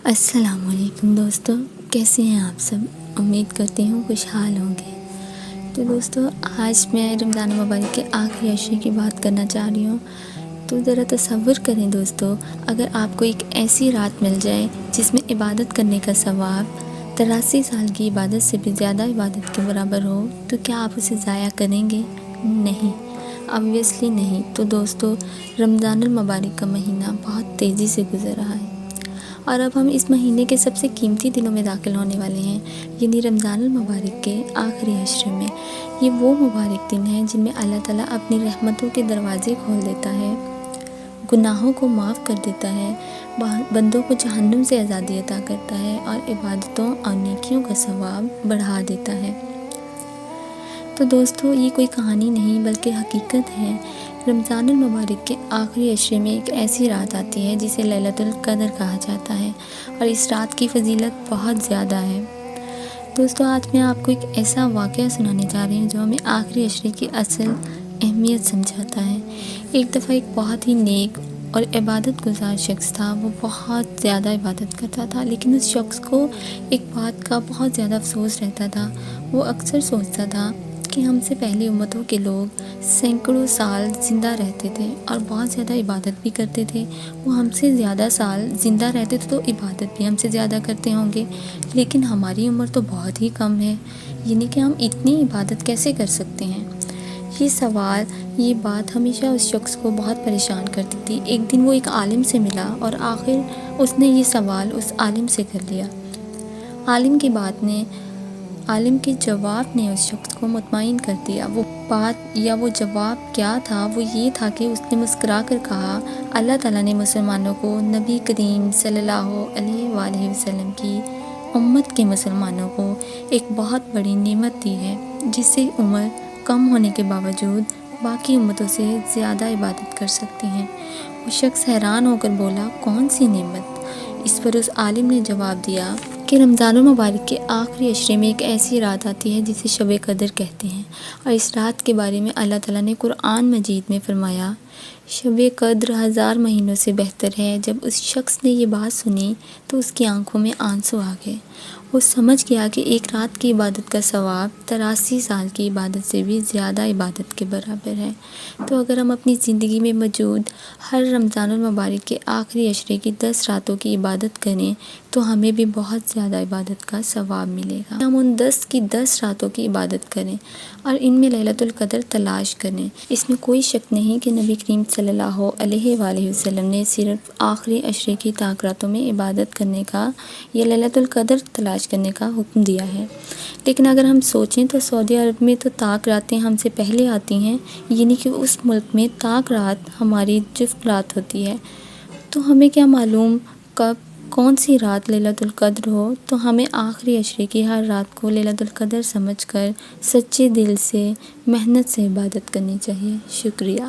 السلام علیکم دوستو، کیسے ہیں آپ سب؟ امید کرتی ہوں خوشحال ہوں گے۔ تو دوستو، آج میں رمضان المبارک کے آخری عشرے کی بات کرنا چاہ رہی ہوں۔ تو ذرا تصور کریں دوستو، اگر آپ کو ایک ایسی رات مل جائے جس میں عبادت کرنے کا ثواب 83 سال کی عبادت سے بھی زیادہ عبادت کے برابر ہو، تو کیا آپ اسے ضائع کریں گے؟ نہیں، obviously نہیں۔ تو دوستو، رمضان المبارک کا مہینہ بہت تیزی سے گزر رہا ہے، اور اب ہم اس مہینے کے سب سے قیمتی دنوں میں داخل ہونے والے ہیں، یعنی رمضان المبارک کے آخری عشرے میں۔ یہ وہ مبارک دن ہیں جن میں اللہ تعالیٰ اپنی رحمتوں کے دروازے کھول دیتا ہے، گناہوں کو معاف کر دیتا ہے، بندوں کو جہنم سے آزادی عطا کرتا ہے، اور عبادتوں اور نیکیوں کا ثواب بڑھا دیتا ہے۔ تو دوستو، یہ کوئی کہانی نہیں بلکہ حقیقت ہے۔ رمضان المبارک کے آخری عشرے میں ایک ایسی رات آتی ہے جسے لیلۃ القدر کہا جاتا ہے، اور اس رات کی فضیلت بہت زیادہ ہے۔ دوستو، آج میں آپ کو ایک ایسا واقعہ سنانے جا رہی ہوں جو ہمیں آخری عشرے کی اصل اہمیت سمجھاتا ہے۔ ایک دفعہ ایک بہت ہی نیک اور عبادت گزار شخص تھا۔ وہ بہت زیادہ عبادت کرتا تھا، لیکن اس شخص کو ایک بات کا بہت زیادہ افسوس رہتا تھا۔ وہ اکثر سوچتا تھا کہ ہم سے پہلی امتوں کے لوگ سینکڑوں سال زندہ رہتے تھے اور بہت زیادہ عبادت بھی کرتے تھے۔ وہ ہم سے زیادہ سال زندہ رہتے تھے تو عبادت بھی ہم سے زیادہ کرتے ہوں گے، لیکن ہماری عمر تو بہت ہی کم ہے، یعنی کہ ہم اتنی عبادت کیسے کر سکتے ہیں؟ یہ سوال، یہ بات ہمیشہ اس شخص کو بہت پریشان کرتی تھی۔ ایک دن وہ ایک عالم سے ملا اور آخر اس نے یہ سوال اس عالم سے کر لیا۔ عالم کے جواب نے اس شخص کو مطمئن کر دیا۔ وہ بات یا وہ جواب کیا تھا؟ وہ یہ تھا کہ اس نے مسکرا کر کہا، اللہ تعالیٰ نے مسلمانوں کو نبی کریم صلی اللہ علیہ وآلہ وسلم کی امت کے مسلمانوں کو ایک بہت بڑی نعمت دی ہے، جس سے عمر کم ہونے کے باوجود باقی امتوں سے زیادہ عبادت کر سکتے ہیں۔ وہ شخص حیران ہو کر بولا، کون سی نعمت؟ اس پر اس عالم نے جواب دیا کہ رمضان المبارک کے آخری عشرے میں ایک ایسی رات آتی ہے جسے شب قدر کہتے ہیں، اور اس رات کے بارے میں اللہ تعالیٰ نے قرآن مجید میں فرمایا، شب قدر 1000 مہینوں سے بہتر ہے۔ جب اس شخص نے یہ بات سنی تو اس کی آنکھوں میں آنسو آ گئے۔ وہ سمجھ گیا کہ ایک رات کی عبادت کا ثواب 83 سال کی عبادت سے بھی زیادہ عبادت کے برابر ہے۔ تو اگر ہم اپنی زندگی میں موجود ہر رمضان المبارک کے آخری عشرے کی 10 راتوں کی عبادت کریں تو ہمیں بھی بہت زیادہ عبادت کا ثواب ملے گا۔ ہم ان 10 راتوں کی عبادت کریں اور ان میں لیلۃ القدر تلاش کریں۔ اس میں کوئی شک نہیں کہ نبی کریم صلی اللہ علیہ وآلہ وسلم نے صرف آخری عشرے کی طاق راتوں میں عبادت کرنے کا یا لیلۃ القدر تلاش کرنے کا حکم دیا ہے، لیکن اگر ہم سوچیں تو سعودی عرب میں تو طاق راتیں ہم سے پہلے آتی ہیں، یعنی کہ اس ملک میں طاق رات ہماری جفت رات ہوتی ہے۔ تو ہمیں کیا معلوم کب کون سی رات لیلۃ القدر ہو؟ تو ہمیں آخری عشرے کی ہر رات کو لیلۃ القدر سمجھ کر سچے دل سے محنت سے عبادت کرنی چاہیے۔ شکریہ۔